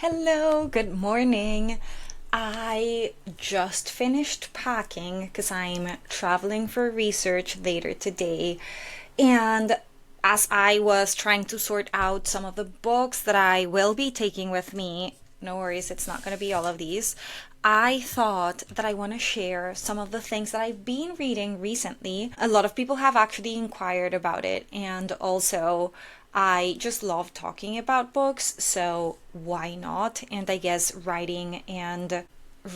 Hello, good morning. I just finished packing because I'm traveling for research later today. And as I was trying to sort out some of the books that I will be taking with me, no worries, it's not going to be all of these. I thought that I want to share some of the things that I've been reading recently. A lot of people have actually inquired about it, and also I just love talking about books, so why not? And I guess writing and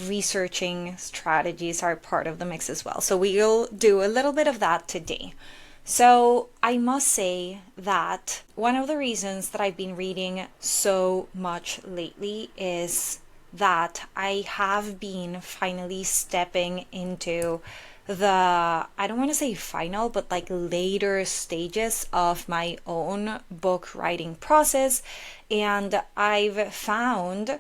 researching strategies are part of the mix as well. So we'll do a little bit of that today. So I must say that one of the reasons that I've been reading so much lately is that I have been finally stepping into I don't want to say final, but like later stages of my own book writing process. And I've found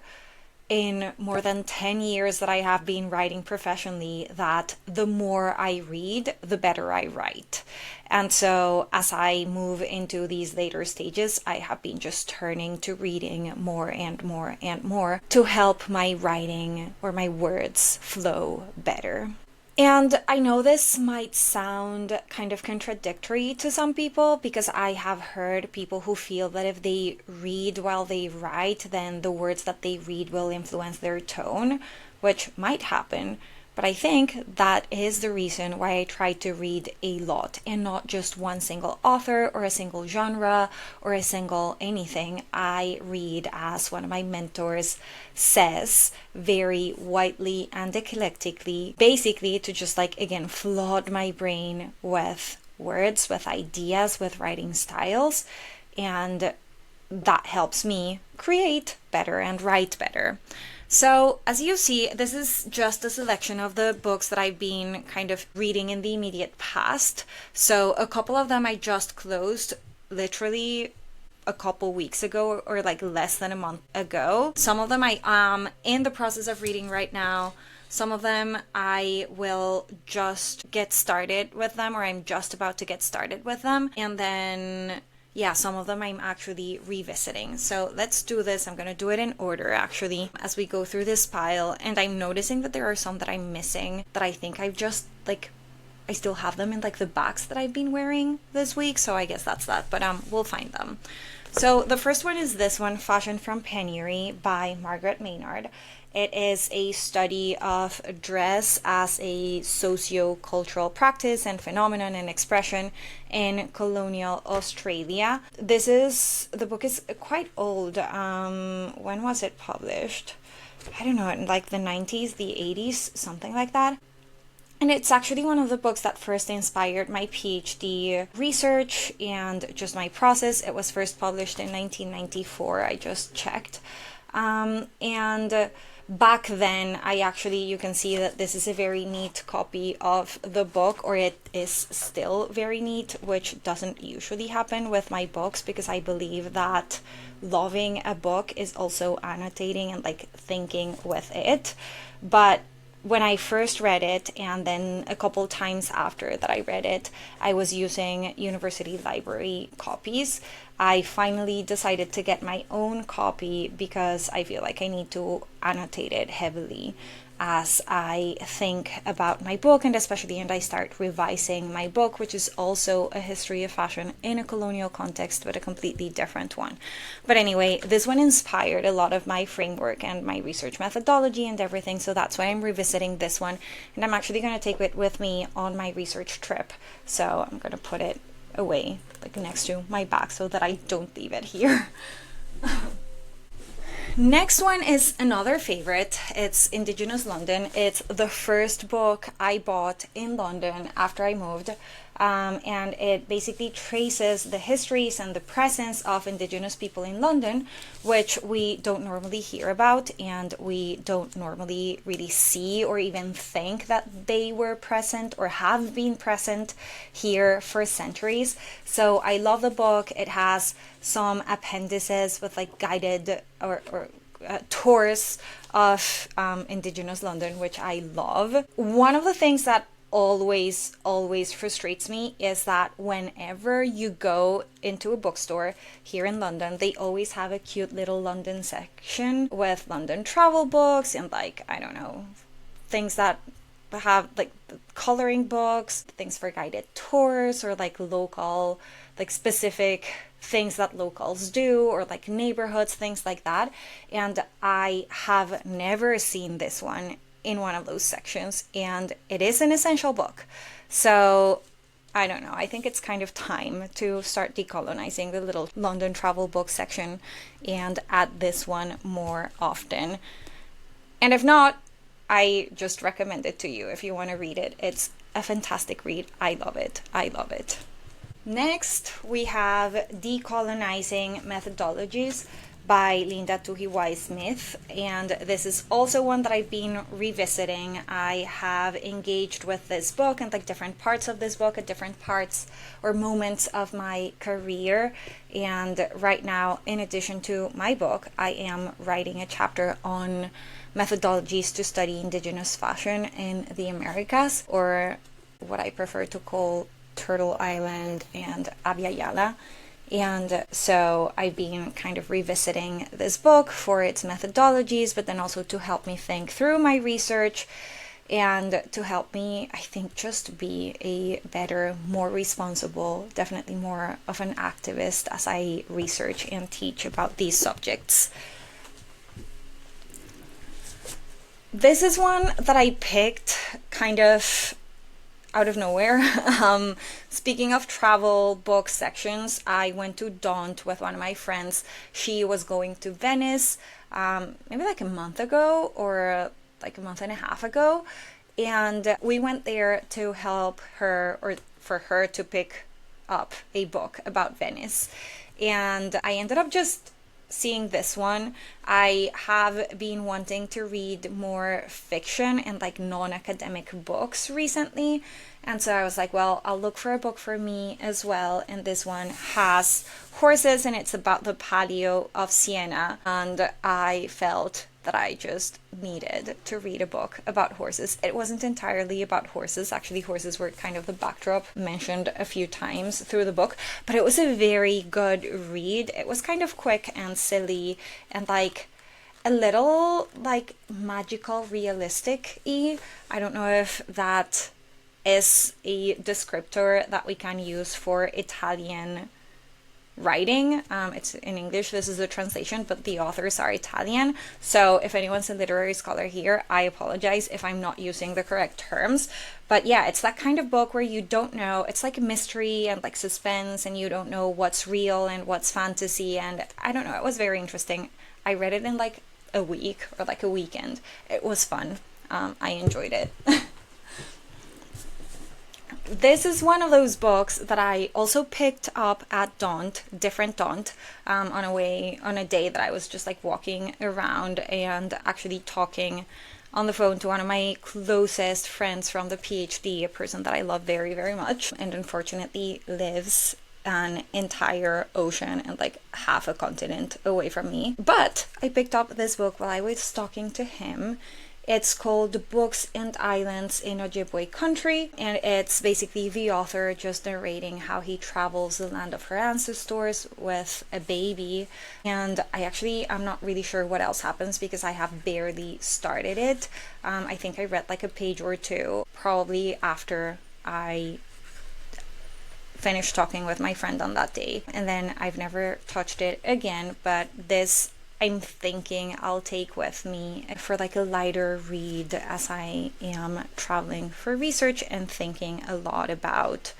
in more than 10 years that I have been writing professionally that the more I read, the better I write. And so as I move into these later stages, I have been just turning to reading more and more and more to help my writing or my words flow better. And I know this might sound kind of contradictory to some people because I have heard people who feel that if they read while they write, then the words that they read will influence their tone, which might happen. But I think that is the reason why I try to read a lot and not just one single author or a single genre or a single anything. I read, as one of my mentors says, very widely and eclectically, basically to just like, again, flood my brain with words, with ideas, with writing styles. And that helps me create better and write better. So, as you see, this is just a selection of the books that I've been kind of reading in the immediate past. So, a couple of them I just closed literally a couple weeks ago or like less than a month ago. Some of them I am in the process of reading right now. Some of them I will just get started with them, or I'm just about to get started with them. And then yeah, some of them I'm actually revisiting. So let's do this. I'm going to do it in order actually as we go through this pile. And I'm noticing that there are some that I'm missing that I think I've just like, I still have them in like the bags that I've been wearing this week. So I guess that's that, but we'll find them. So the first one is this one, Fashion from Penury by Margaret Maynard. It is a study of dress as a socio-cultural practice and phenomenon and expression in colonial Australia. The book is quite old. When was it published? I don't know, in like the 90s, the 80s, something like that. And it's actually one of the books that first inspired my PhD research and just my process. It was first published in 1994, I just checked. And back then, you can see that this is a very neat copy of the book, or it is still very neat, which doesn't usually happen with my books because I believe that loving a book is also annotating and like thinking with it. But when I first read it, and then a couple times after that I read it, I was using university library copies. I finally decided to get my own copy because I feel like I need to annotate it heavily as I think about my book, and especially and I start revising my book, which is also a history of fashion in a colonial context, but a completely different one. But anyway, this one inspired a lot of my framework and my research methodology and everything, so that's why I'm revisiting this one, and I'm actually going to take it with me on my research trip. So I'm going to put it away like next to my bag so that I don't leave it here. Next one is another favorite. It's Indigenous London. It's the first book I bought in London after I moved. And it basically traces the histories and the presence of Indigenous people in London, which we don't normally hear about and we don't normally really see or even think that they were present or have been present here for centuries. So I love the book. It has some appendices with like guided or tours of Indigenous London, which I love. One of the things that always frustrates me is that whenever you go into a bookstore here in London, they always have a cute little London section with London travel books and, like, I don't know, things that have like coloring books, things for guided tours, or like local, like specific things that locals do, or like neighborhoods, things like that. And I have never seen this one in one of those sections, and it is an essential book. So I don't know. I think it's kind of time to start decolonizing the little London travel book section and add this one more often. And if not, I just recommend it to you if you want to read it. It's a fantastic read. I love it. I love it. Next, we have Decolonizing Methodologies by Linda Tuhiwai-Smith, and this is also one that I've been revisiting. I have engaged with this book and like different parts of this book at different parts or moments of my career. And right now, in addition to my book, I am writing a chapter on methodologies to study Indigenous fashion in the Americas, or what I prefer to call Turtle Island and Abya Yala. And so I've been kind of revisiting this book for its methodologies, but then also to help me think through my research and to help me, I think, just be a better, more responsible, definitely more of an activist as I research and teach about these subjects. This is one that I picked kind of out of nowhere. Speaking of travel book sections, I went to Daunt with one of my friends. She was going to Venice maybe like a month ago or like a month and a half ago. And we went there to help her, or for her to pick up a book about Venice. And I ended up just seeing this one. I have been wanting to read more fiction and like non-academic books recently, and so I was like, well, I'll look for a book for me as well. And this one has horses and it's about the Palio of Siena, and I felt that I just needed to read a book about horses. It wasn't entirely about horses. Actually, horses were kind of the backdrop mentioned a few times through the book, but it was a very good read. It was kind of quick and silly and like a little like magical realistic-y. I don't know if that is a descriptor that we can use for Italian writing. It's in English, this is a translation, but the authors are Italian. So if anyone's a literary scholar here, I apologize if I'm not using the correct terms. But yeah, it's that kind of book where you don't know, it's like a mystery and like suspense, and you don't know what's real and what's fantasy. And I don't know, it was very interesting. I read it in like a week or like a weekend. It was fun. I enjoyed it. This is one of those books that I also picked up at Daunt, different Daunt, on a day that I was just like walking around and actually talking on the phone to one of my closest friends from the PhD, a person that I love very, very much, and unfortunately lives an entire ocean and like half a continent away from me. But I picked up this book while I was talking to him. It's called Books and Islands in Ojibwe Country, and it's basically the author just narrating how he travels the land of her ancestors with a baby. And I'm not really sure what else happens because I have barely started it. I think I read like a page or two, probably after I finished talking with my friend on that day. And then I've never touched it again, but this I'm thinking I'll take with me for like a lighter read as I am traveling for research and thinking a lot about,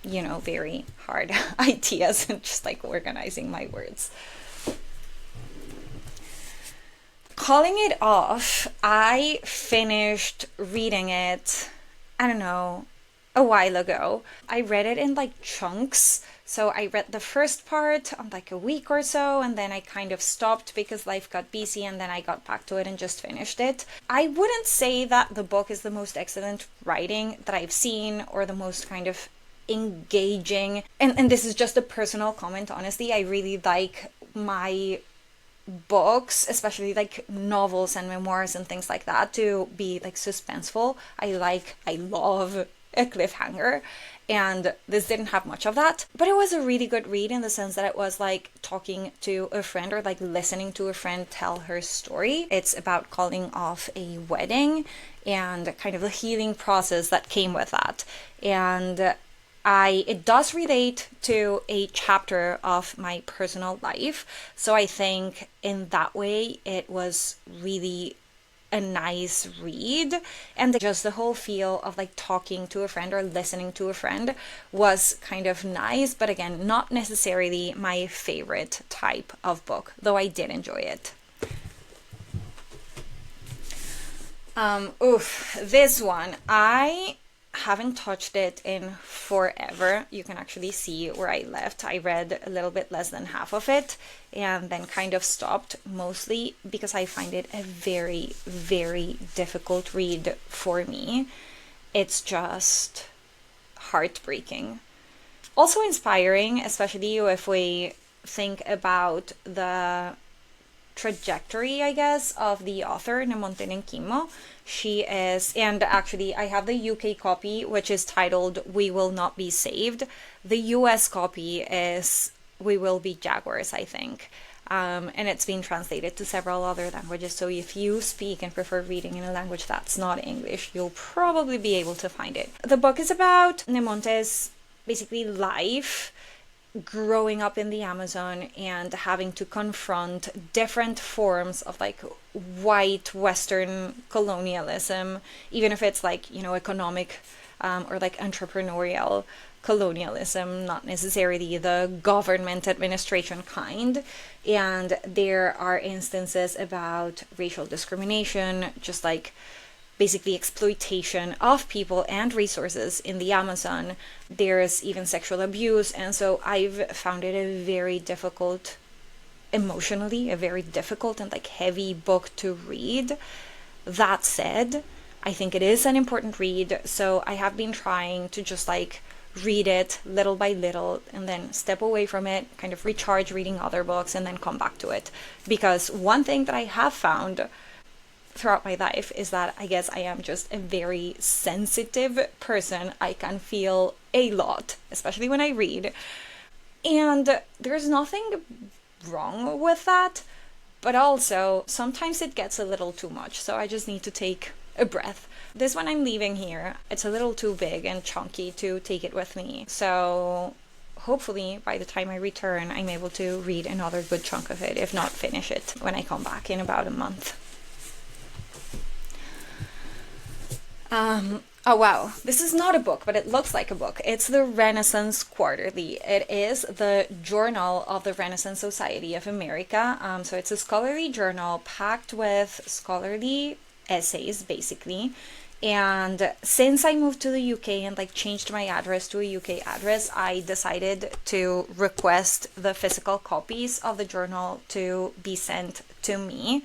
very hard ideas and just like organizing my words. Calling it off, I finished reading it, I don't know, a while ago. I read it in like chunks. So I read the first part on like a week or so, and then I kind of stopped because life got busy, and then I got back to it and just finished it. I wouldn't say that the book is the most excellent writing that I've seen or the most kind of engaging. And this is just a personal comment, honestly. I really like my books, especially like novels and memoirs and things like that, to be like suspenseful. I love a cliffhanger. And this didn't have much of that. But it was a really good read in the sense that it was like talking to a friend or like listening to a friend tell her story. It's about calling off a wedding and kind of the healing process that came with that. And it does relate to a chapter of my personal life. So I think in that way it was really a nice read, and just the whole feel of like talking to a friend or listening to a friend was kind of nice, but again, not necessarily my favorite type of book, though I did enjoy it. This one, I haven't touched it in forever. You can actually see where I left. I read a little bit less than half of it and then kind of stopped, mostly because I find it a very, very difficult read for me. It's just heartbreaking. Also inspiring, especially if we think about the trajectory, I guess, of the author, Namonte Nkimo. She is, and actually I have the UK copy, which is titled We Will Not Be Saved. The US copy is We Will Be Jaguars, I think. And it's been translated to several other languages, so if you speak and prefer reading in a language that's not English, you'll probably be able to find it. The book is about Nemonte's basically life growing up in the Amazon and having to confront different forms of like white Western colonialism, even if it's like, you know, economic or like entrepreneurial colonialism, not necessarily the government administration kind. And there are instances about racial discrimination, just like basically exploitation of people and resources in the Amazon. There's even sexual abuse, and so I've found it a very difficult, emotionally, a very difficult and like heavy book to read. That said, I think it is an important read, so I have been trying to just like read it little by little and then step away from it, kind of recharge reading other books and then come back to it. Because one thing that I have found throughout my life is that I guess I am just a very sensitive person. I can feel a lot, especially when I read. And there's nothing wrong with that, but also sometimes it gets a little too much, so I just need to take a breath. This one I'm leaving here, it's a little too big and chunky to take it with me, so hopefully by the time I return I'm able to read another good chunk of it, if not finish it when I come back in about a month. Oh wow, this is not a book, but it looks like a book. It's the Renaissance Quarterly. It is the journal of the Renaissance Society of America. So it's a scholarly journal packed with scholarly essays, basically. And since I moved to the UK and like changed my address to a UK address, I decided to request the physical copies of the journal to be sent to me.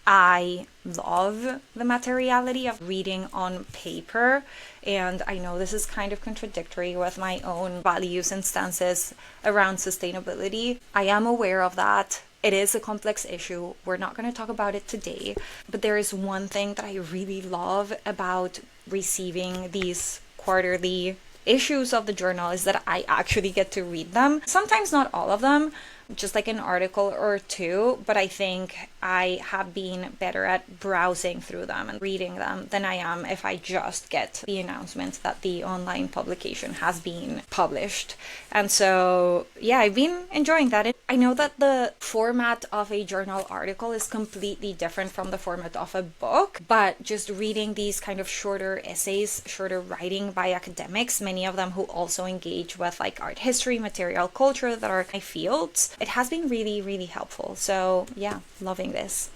I love the materiality of reading on paper, and I know this is kind of contradictory with my own values and stances around sustainability. I am aware of that. It is a complex issue. We're not going to talk about it today, but there is one thing that I really love about receiving these quarterly issues of the journal is that I actually get to read them. Sometimes not all of them, just like an article or two, but I think I have been better at browsing through them and reading them than I am if I just get the announcement that the online publication has been published. And so, yeah, I've been enjoying that. I know that the format of a journal article is completely different from the format of a book, but just reading these kind of shorter essays, shorter writing by academics, many of them who also engage with like art history, material culture, that are my fields, it has been really, really helpful. So yeah, loving this.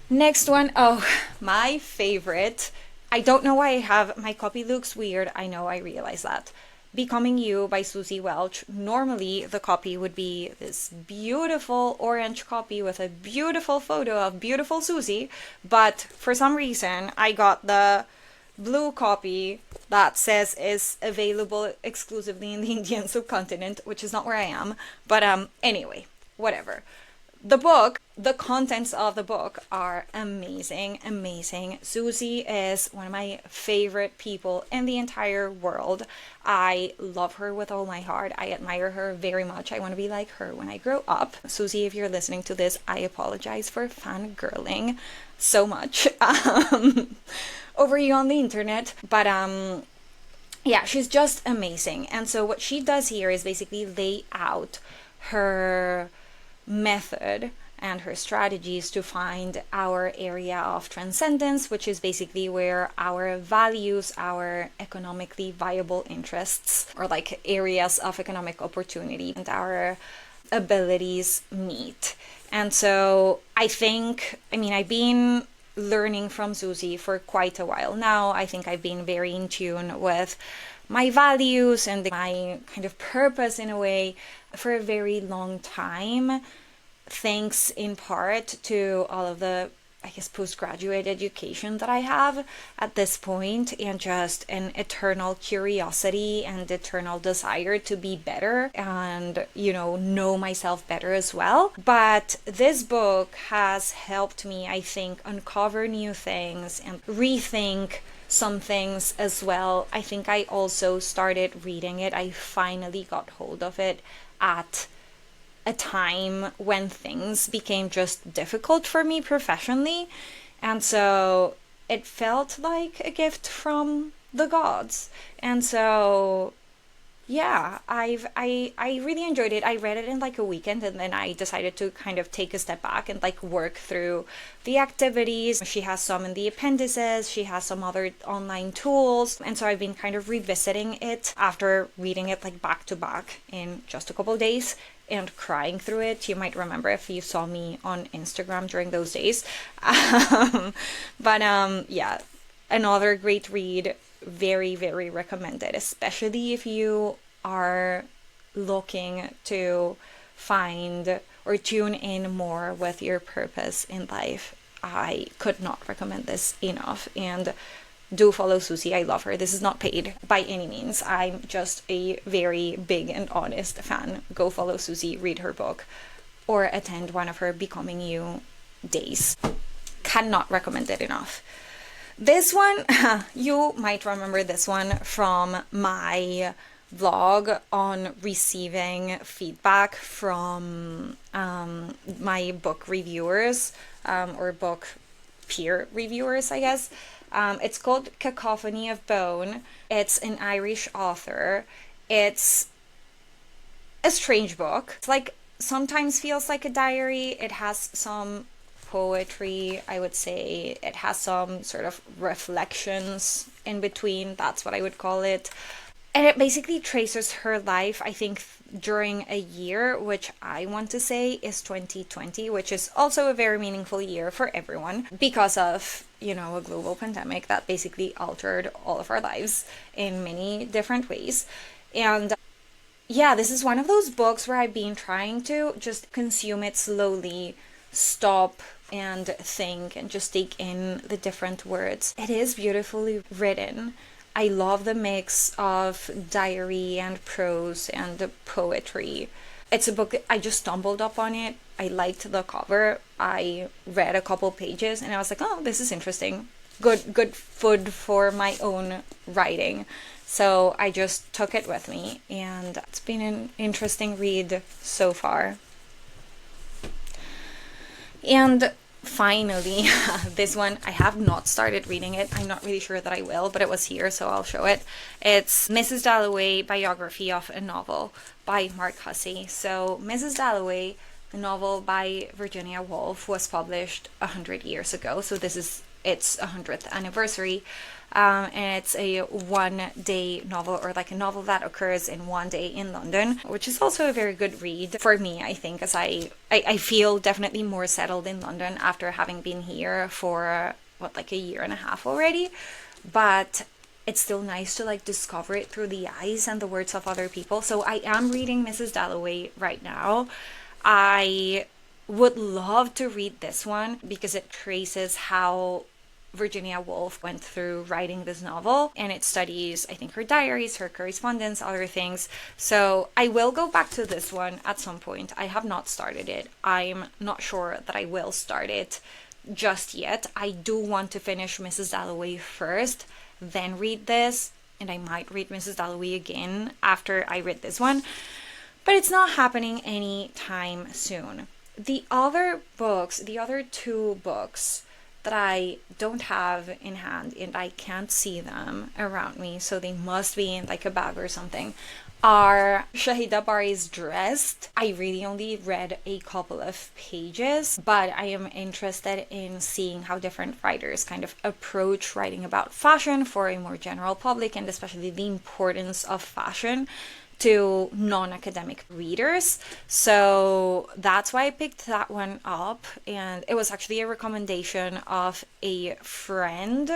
Next one, oh, my favorite. I don't know why my copy looks weird. I know, I realize that. Becoming You by Susie Welch. Normally the copy would be this beautiful orange copy with a beautiful photo of beautiful Susie, but for some reason I got the blue copy that says is available exclusively in the Indian subcontinent, which is not where I am, but anyway, whatever. the book, the contents of the book are amazing, amazing. Susie is one of my favorite people in the entire world. I love her with all my heart. I admire her very much. I want to be like her when I grow up. Susie, if you're listening to this, I apologize for fangirling so much over you on the internet. But yeah, she's just amazing. And so what she does here is basically lay out her method and her strategies to find our area of transcendence, which is basically where our values, our economically viable interests, or like areas of economic opportunity, and our abilities meet. And so I've been learning from Susie for quite a while now. I think I've been very in tune with my values and my kind of purpose in a way for a very long time, thanks in part to all of the, I guess, postgraduate education that I have at this point, and just an eternal curiosity and eternal desire to be better and, know myself better as well. But this book has helped me, I think, uncover new things and rethink some things as well. I think I also started reading it. I finally got hold of it at a time when things became just difficult for me professionally, and so it felt like a gift from the gods. And so yeah, I really enjoyed it. I read it in like a weekend, and then I decided to kind of take a step back and like work through the activities. She has some in the appendices, she has some other online tools, and so I've been kind of revisiting it after reading it like back to back in just a couple days and crying through it. You might remember if you saw me on Instagram during those days. Yeah, another great read. Very, very recommended, especially if you are looking to find or tune in more with your purpose in life. I could not recommend this enough. And do follow Susie. I love her. This is not paid by any means. I'm just a very big and honest fan. Go follow Susie, read her book, or attend one of her Becoming You days. Cannot recommend it enough. This one, you might remember this one from my vlog on receiving feedback from my book reviewers, or book peer reviewers, I guess. It's called Cacophony of Bone. It's an Irish author. It's a strange book. It's like sometimes feels like a diary. It has some poetry, I would say. It has some sort of reflections in between. That's what I would call it. And it basically traces her life, I think, during a year, which I want to say is 2020, which is also a very meaningful year for everyone because of, a global pandemic that basically altered all of our lives in many different ways. And yeah, this is one of those books where I've been trying to just consume it slowly, stop and think and just take in the different words. It is beautifully written. I love the mix of diary and prose and poetry. It's a book, I just stumbled up on it. I liked the cover. I read a couple pages and I was like, oh, this is interesting. Good food for my own writing. So I just took it with me, and it's been an interesting read so far. And finally, this one, I have not started reading it. I'm not really sure that I will, but it was here, so I'll show it. It's Mrs. Dalloway, Biography of a Novel by Mark Hussey. So Mrs. Dalloway, a novel by Virginia Woolf, was published 100 years ago. So this is its 100th anniversary. And it's a one-day novel, or like a novel that occurs in one day in London, which is also a very good read for me, I think, as I feel definitely more settled in London after having been here for, like a year and a half already. But it's still nice to like discover it through the eyes and the words of other people. So I am reading Mrs. Dalloway right now. I would love to read this one because it traces how Virginia Woolf went through writing this novel, and it studies, I think, her diaries, her correspondence, other things. So I will go back to this one at some point. I have not started it. I'm not sure that I will start it just yet. I do want to finish Mrs. Dalloway first, then read this, and I might read Mrs. Dalloway again after I read this one, but it's not happening anytime soon. The other two books that I don't have in hand and I can't see them around me, so they must be in like a bag or something, are Shahida Bari's Dressed. I really only read a couple of pages, but I am interested in seeing how different writers kind of approach writing about fashion for a more general public, and especially the importance of fashion to non-academic readers. So that's why I picked that one up, and it was actually a recommendation of a friend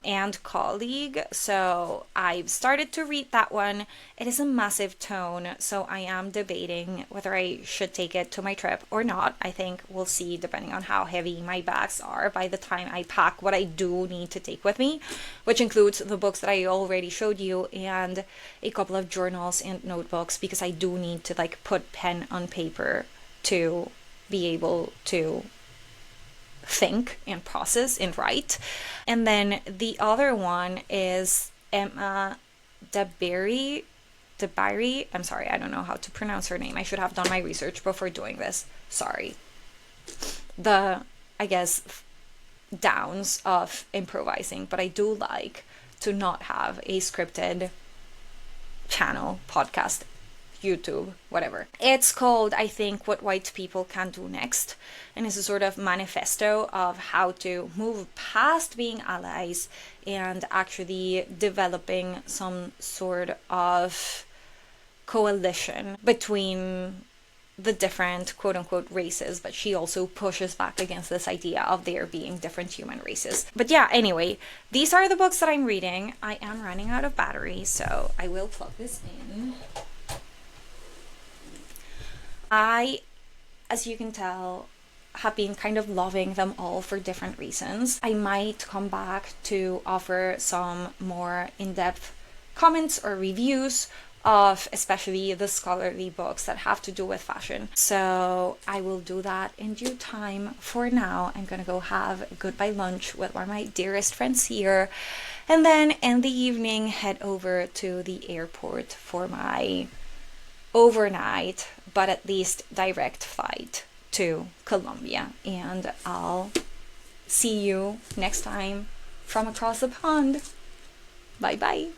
and colleague. So I've started to read that one. It is a massive tome, so I am debating whether I should take it to my trip or not. I think we'll see, depending on how heavy my bags are by the time I pack what I do need to take with me, which includes the books that I already showed you and a couple of journals and notebooks, because I do need to like put pen on paper to be able to think and process and write. And then the other one is Emma DeBerry. I'm sorry, I don't know how to pronounce her name. I should have done my research before doing this. Sorry. The, I guess, downs of improvising, but I do like to not have a scripted channel, podcast, YouTube, whatever. It's called, I think, What White People Can Do Next, and it's a sort of manifesto of how to move past being allies and actually developing some sort of coalition between the different quote-unquote races, but she also pushes back against this idea of there being different human races. But yeah, anyway, these are the books that I'm reading. I am running out of battery, so I will plug this in. I, as you can tell, have been kind of loving them all for different reasons. I might come back to offer some more in-depth comments or reviews of especially the scholarly books that have to do with fashion. So I will do that in due time. For now, I'm gonna go have a goodbye lunch with one of my dearest friends here, and then in the evening head over to the airport for my overnight, but at least direct flight to Colombia. And I'll see you next time from across the pond. Bye bye.